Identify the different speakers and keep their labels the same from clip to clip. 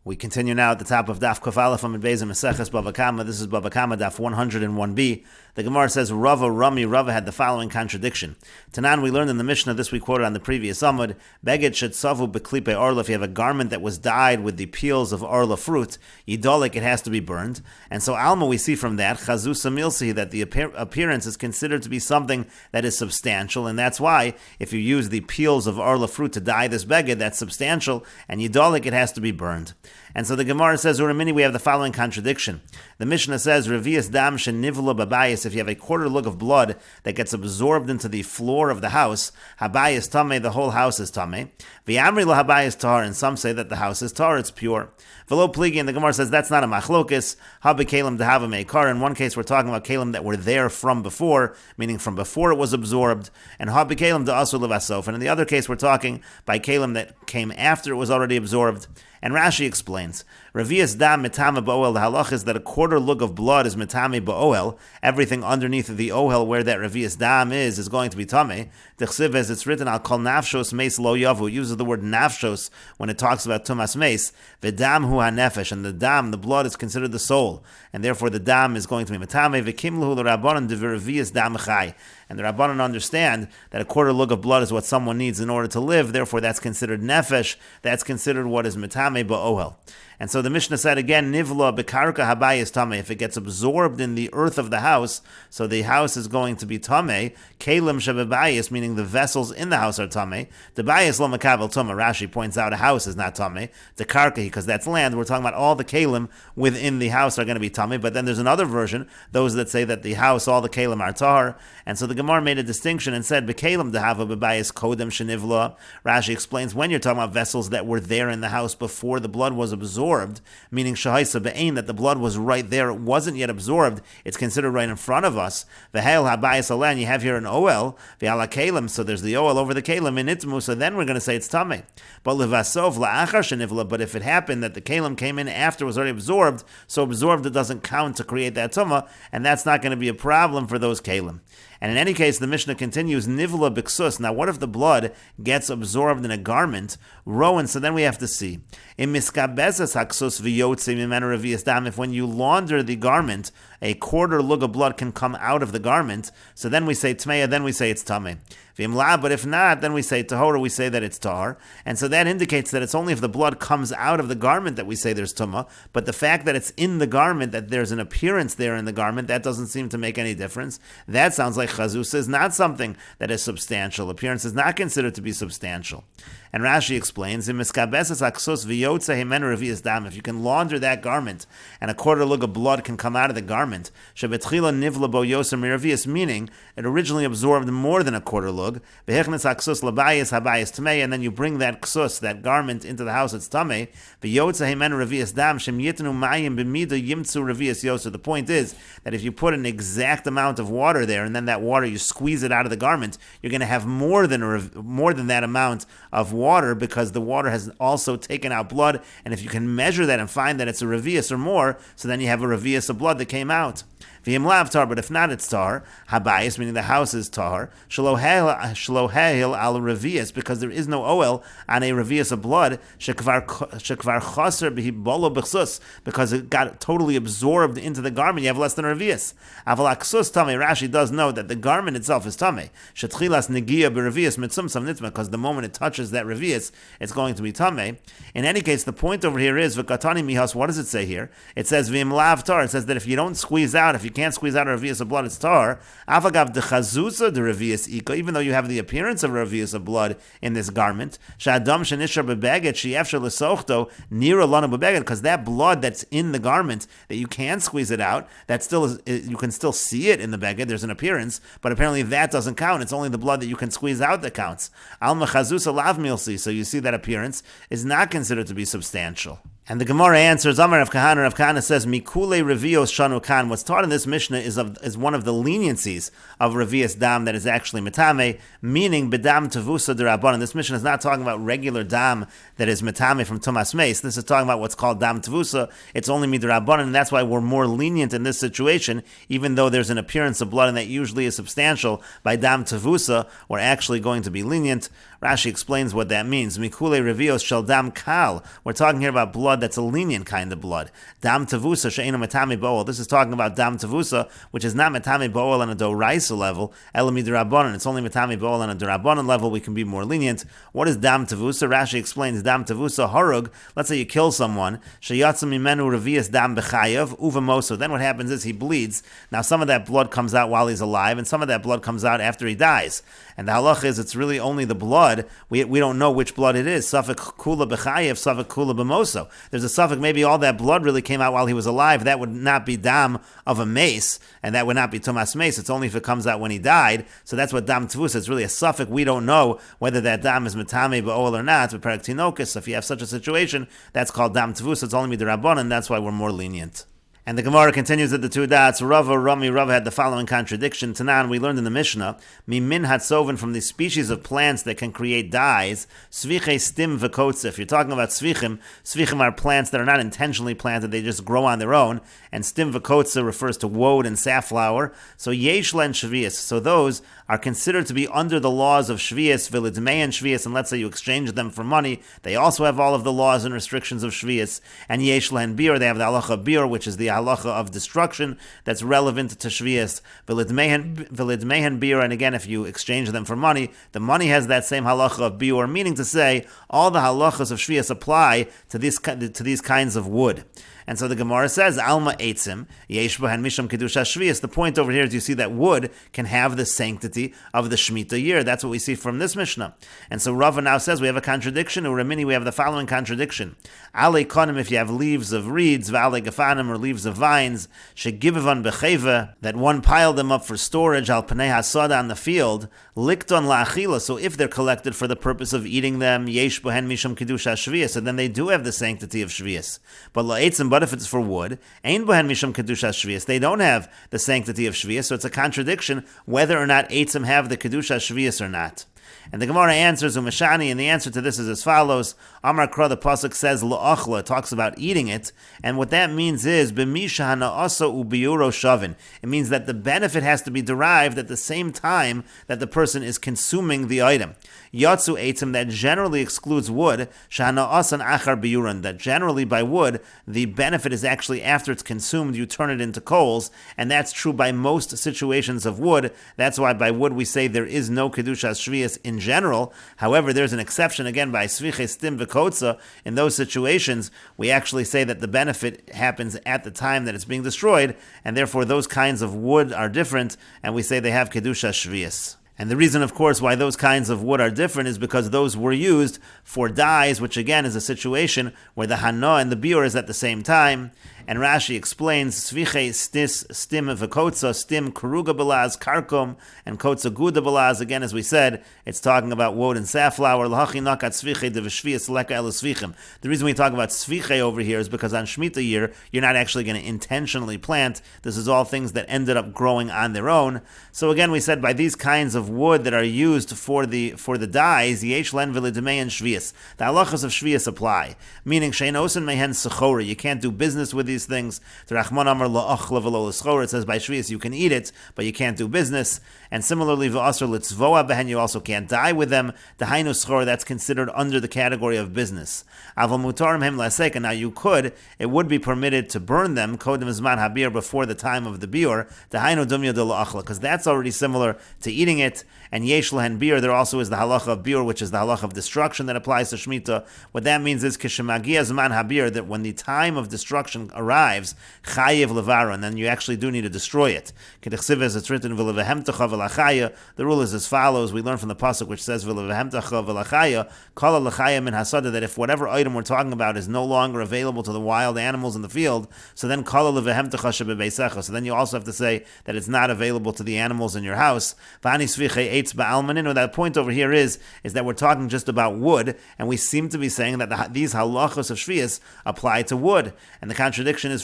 Speaker 1: We continue now at the top of Daf Kuf from Meseches Bava Kamma. This is Bava Kamma, Daf 101b. The Gemara says, Rava had the following contradiction. Tanan, we learned in the Mishnah, this we quoted on the previous Amud, Beged shetzavu beklipe orla, if you have a garment that was dyed with the peels of orla fruit, yidolik, it has to be burned. And so Alma, we see from that, chazusa milsi, that the appearance is considered to be something that is substantial, and that's why, if you use the peels of orla fruit to dye this beged, that's substantial, and yidolik, it has to be burned. And so the Gemara says, Uramini, we have the following contradiction. The Mishnah says, Revius dam shenivla babayis, if you have a quarter lug of blood that gets absorbed into the floor of the house, habayis tameh, the whole house is tameh. V'amri la habayis tar, and some say that the house is tar, it's pure. V'lo pligi, and the Gemara says that's not a machlokis. Habi kalim dehava meikar. In one case, we're talking about kalim that were there from before, meaning from before it was absorbed, and habi kalim de'asu levasof. And in the other case, we're talking by kalim that came after it was already absorbed. And Rashi explains, Revius dam mitame ba'oel, the halach is that a quarter lug of blood is mitame ba'oel. Everything underneath of the ohel where that Revius dam is going to be tameh. T'chsiv, as it's written, I'll call nafshos meis lo yavu. It uses the word nafshos when it talks about tumas meis. V'dam hu hanefesh, and the dam, the blood, is considered the soul, and therefore the dam is going to be mitame. V'kimlu l'rabbanan de'revius dam chai. And the Rabbanan understand that a quarter lug of blood is what someone needs in order to live, therefore that's considered nefesh, that's considered what is mitame ba'ohel. And so the Mishnah said again, Nivla bekarka habayis tameh, if it gets absorbed in the earth of the house, so the house is going to be tameh, kalim shebebayis, meaning the vessels in the house are tameh, the bayis lo makabel tumah. Rashi points out a house is not tameh, the karka, because that's land, we're talking about all the kalim within the house are going to be tameh, but then there's another version, those that say that the house, all the kalim are tar, and so the Gemara made a distinction and said, Bekalim dehava bebayis kodem shenivla. Rashi explains, when you're talking about vessels that were there in the house before the blood was absorbed, meaning shahaisa be'ain, that the blood was right there, it wasn't yet absorbed, it's considered right in front of us. V'heil habayis alan, you have here an oel, v'ala kalim, so there's the oel over the kalim in itmu, so then we're going to say it's tameh. But levasov la'achar shenivla, but if it happened that the kalim came in after it was already absorbed, so absorbed it doesn't count to create that tumah, and that's not going to be a problem for those kalim. And in any case, the Mishnah continues, Nivla biksus. Now, what if the blood gets absorbed in a garment? Rowan, so then we have to see. If when you launder the garment, a quarter lug of blood can come out of the garment, so then we say tmeya, then we say it's tameh. But if not, then we say tahora, we say that it's tar. And so that indicates that it's only if the blood comes out of the garment that we say there's tumah. But the fact that it's in the garment, that there's an appearance there in the garment, that doesn't seem to make any difference. That sounds like chazusa is not something that is substantial. Appearance is not considered to be substantial. And Rashi explains, if you can launder that garment, and a quarter lug of blood can come out of the garment, meaning it originally absorbed more than a quarter lug, and then you bring that ksus, that garment, into the house, it's tameh. The point is that if you put an exact amount of water there, and then that water, you squeeze it out of the garment, you're going to have more than that amount of water, because the water has also taken out blood, and if you can measure that and find that it's a revius or more, so then you have a revius of blood that came out. But if not, it's tar. Habayis, meaning the house is tar. Shlohehil al revius, because there is no oil on a revius of blood. Shekvar chaser b'hibolo b'chsus, because it got totally absorbed into the garment. You have less than a revius. Avalaksus tameh. Rashi does know that the garment itself is tameh. Shetchilas negia b'revius mitzumsam nitma, because the moment it touches that revius, it's going to be tameh. In any case, the point over here is v'katani mihas. What does it say here? It says v'imlav tar. It says that if you don't squeeze out, if you can't squeeze out a revius of blood, it's tar. Afagav de chazusa de revius iko, even though you have the appearance of a revius of blood in this garment. Shadam shenishar bebeget she'efshar lesochto nira lana bebeget, because that blood that's in the garment that you can squeeze it out, that still is, you can still see it in the beged. There's an appearance, but apparently that doesn't count. It's only the blood that you can squeeze out that counts. Alma chazusa lav milsi. So you see that appearance is not considered to be substantial. And the Gemara answers, Amar Rav Kahana. Rav Kahana says, Mikule revios shanu kan. What's taught in this Mishnah is one of the leniencies of revius dam that is actually metame, meaning bedam tavusa derabbanan. This Mishnah is not talking about regular dam that is metame from tumas meis. This is talking about what's called dam tavusa. It's only midrabbanan, and that's why we're more lenient in this situation, even though there's an appearance of blood and that usually is substantial. By dam tavusa, we're actually going to be lenient. Rashi explains what that means. Mikule revios shel dam kal. We're talking here about blood blood that's a lenient kind of blood. Dam tavusa she'enu metame bo'ol. This is talking about dam tavusa, which is not metame bo'ol on a doraisa level, elami d'rabbanan. It's only metame bo'ol on a d'rabbanan level. We can be more lenient. What is dam tavusa? Rashi explains dam tavusa harug. Let's say you kill someone. Sheyatzim mimenu revias dam b'chayav uvamoso. Then what happens is he bleeds. Now some of that blood comes out while he's alive, and some of that blood comes out after he dies. And the halach is it's really only the blood. We don't know which blood it is. Safek kula b'chayav, safek kula b'moso. There's a safek, maybe all that blood really came out while he was alive. That would not be dam of a mace, and that would not be tumas mace. It's only if it comes out when he died. So that's what dam tavus. It's really a safek. We don't know whether that dam is metame ba'ol or not. But perak tinokus, if you have such a situation, that's called dam tavus. It's only midrabbanan, and that's why we're more lenient. And the Gemara continues at the two dots. Rava had the following contradiction. Tanan, we learned in the Mishnah, Mimin hatsoven, from the species of plants that can create dyes, Sviche stim v'kotze. If you're talking about svichim are plants that are not intentionally planted, they just grow on their own, and stim v'kotze refers to woad and safflower. So yesh len shvius. So those are considered to be under the laws of shvius, v'lidmeyan shvius, and let's say you exchange them for money, they also have all of the laws and restrictions of shvius. And yesh len bir, they have the halacha of bir, which is the halacha of destruction that's relevant to shvius. V'lidmehen bir, and again, if you exchange them for money, the money has that same halacha of bir, meaning to say all the halachas of shvius apply to these kinds of wood. And so the Gemara says, Alma eitzim, yesh b'hen misham kedusha shvius. The point over here is you see that wood can have the sanctity of the Shemitah year. That's what we see from this Mishnah. And so Rava now says we have a contradiction. Uramini, we have the following contradiction. Ale konim, if you have leaves of reeds, v'ale gafanim, or leaves of vines, shegivavan becheva, that one piled them up for storage, al panei hasada, on the field, likton la'achila. So if they're collected for the purpose of eating them, yesh b'hen misham kedusha shvius, and then they do have the sanctity of shvius. But la'etzim, but if it's for wood, ein b'hen misham kedusha shvius, they don't have the sanctity of shvius. So it's a contradiction whether or not eitzim have the kedusha shvius or not. And the Gemara answers umashani, and the answer to this is as follows. Amar Kra, the pasuk says la'achla, talks about eating it, and what that means is b'misha hana'asa u'biuro shavin. It means that the benefit has to be derived at the same time that the person is consuming the item. Yatsu eitzim, that generally excludes wood. Shahana'asan achar biuran, that generally by wood the benefit is actually after it's consumed you turn it into coals, and that's true by most situations of wood. That's why by wood we say there is no kedushas shvius in general. However, there's an exception again by sviche stim v'kotza. In those situations, we actually say that the benefit happens at the time that it's being destroyed, and therefore those kinds of wood are different, and we say they have kedusha shvius. And the reason, of course, why those kinds of wood are different is because those were used for dyes, which again is a situation where the hana and the biur is at the same time. And Rashi explains, Sviche stis stim v'kotza, stim karuga balaz karkom, and kotza guda balaz. Again, as we said, it's talking about woad and safflower. L'hachi nakat sviche de v'shvias leka el svichim. The reason we talk about sviche over here is because on Shemitah year, you're not actually going to intentionally plant. This is all things that ended up growing on their own. So again, we said by these kinds of wood that are used for the dyes, yesh len v'lidmei and shvias. The halachas of shvias apply, meaning shein osen mehen sechora. You can't do business with these things. It says by shvius you can eat it, but you can't do business. And similarly, you also can't die with them. Dahainu schor, that's considered under the category of business. And now you could, it would be permitted to burn them before the time of the biur, because that's already similar to eating it. And yesh lehen biur, there also is the halacha of biur, which is the halacha of destruction that applies to Shemitah. What that means is kishemagia zman habir, that when the time of destruction arrives, chayiv levara, and then you actually do need to destroy it. As it's written, the rule is as follows. We learn from the pasuk which says kala lachaya min hasada, that if whatever item we're talking about is no longer available to the wild animals in the field, so then kala levehemtecha shebebeisecha. So then you also have to say that it's not available to the animals in your house. That point over here is that we're talking just about wood, and we seem to be saying that these halachos of shvius apply to wood. And the contradiction contradiction is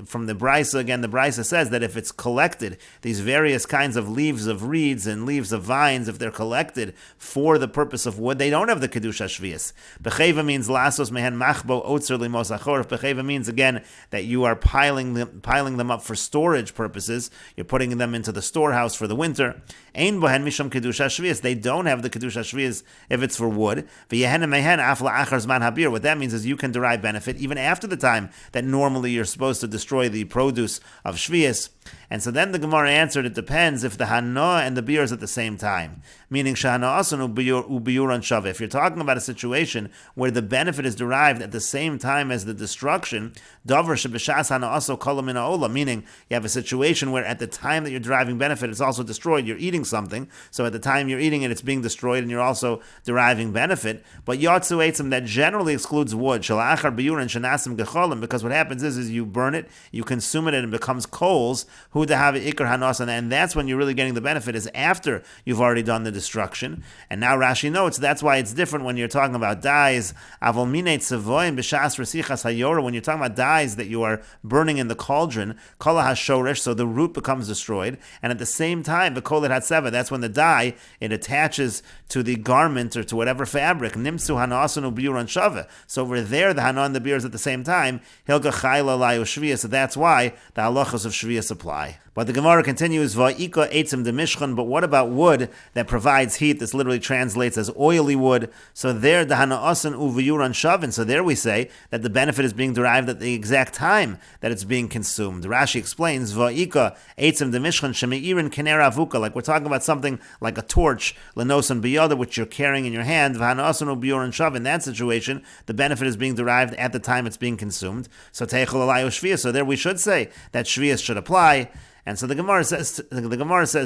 Speaker 1: from the Brisa. Again, the Brisa says that if it's collected, these various kinds of leaves of reeds and leaves of vines, if they're collected for the purpose of wood, they don't have the kedusha shvius. Becheva means lasos mehen machbo otzer limos achor. Becheva means again that you are piling them up for storage purposes. You're putting them into the storehouse for the winter. Ein bohen misham kedusha shvius. They don't have the kedusha shvius if it's for wood. V'yehen mehen afla achar zman habir. What that means is you can derive benefit even after the time that normally you're supposed to destroy the produce of shvius. And so then the Gemara answered, it depends if the hana and the beer is at the same time. Meaning, shahana asan ubiyuran shava. If you're talking about a situation where the benefit is derived at the same time as the destruction, davar shebishas hana aso kolam ola. Meaning, you have a situation where at the time that you're deriving benefit, it's also destroyed. You're eating something, so at the time you're eating it, it's being destroyed, and you're also deriving benefit. But yatsu eitzim, that generally excludes wood. Shalachar biyuran shanasim gecholim, because what happens is you burn it, you consume it, and it becomes coals. Hu dehavi ikar hanas, and that's when you're really getting the benefit, is after you've already done the destruction. And now Rashi notes that's why it's different when you're talking about dyes. Avol minei tzevoim b'shas resichas hayora. When you're talking about dyes that you are burning in the cauldron, kol hashorish, so the root becomes destroyed, and at the same time, the kol hatseva, that's when the dye it attaches to the garment or to whatever fabric. Nimsu hanasanu biuran shava. So over there, the hana and the beer is at the same time. Hilga chayla layu shviyah. So that's why the halachos of shviyah apply. But the Gemara continues, Va'ika eitzim de mishchan, but what about wood that provides heat? This literally translates as oily wood. So there, the hana'asan uviyuran shavin. So there we say that the benefit is being derived at the exact time that it's being consumed. Rashi explains, Va'ika eitzim de mishchan shemeirin kenera avuka, like we're talking about something like a torch, lenosan biyada, which you're carrying in your hand. V'hana'asan uviyuran shavin. In that situation, the benefit is being derived at the time it's being consumed. So teichel alayu shviyah. So there we should say that shviyah should apply. And so the Gemara says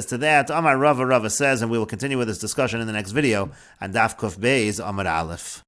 Speaker 1: to that, Amar Rava says, and we will continue with this discussion in the next video, on Daf Kuf Beis Amar Aleph.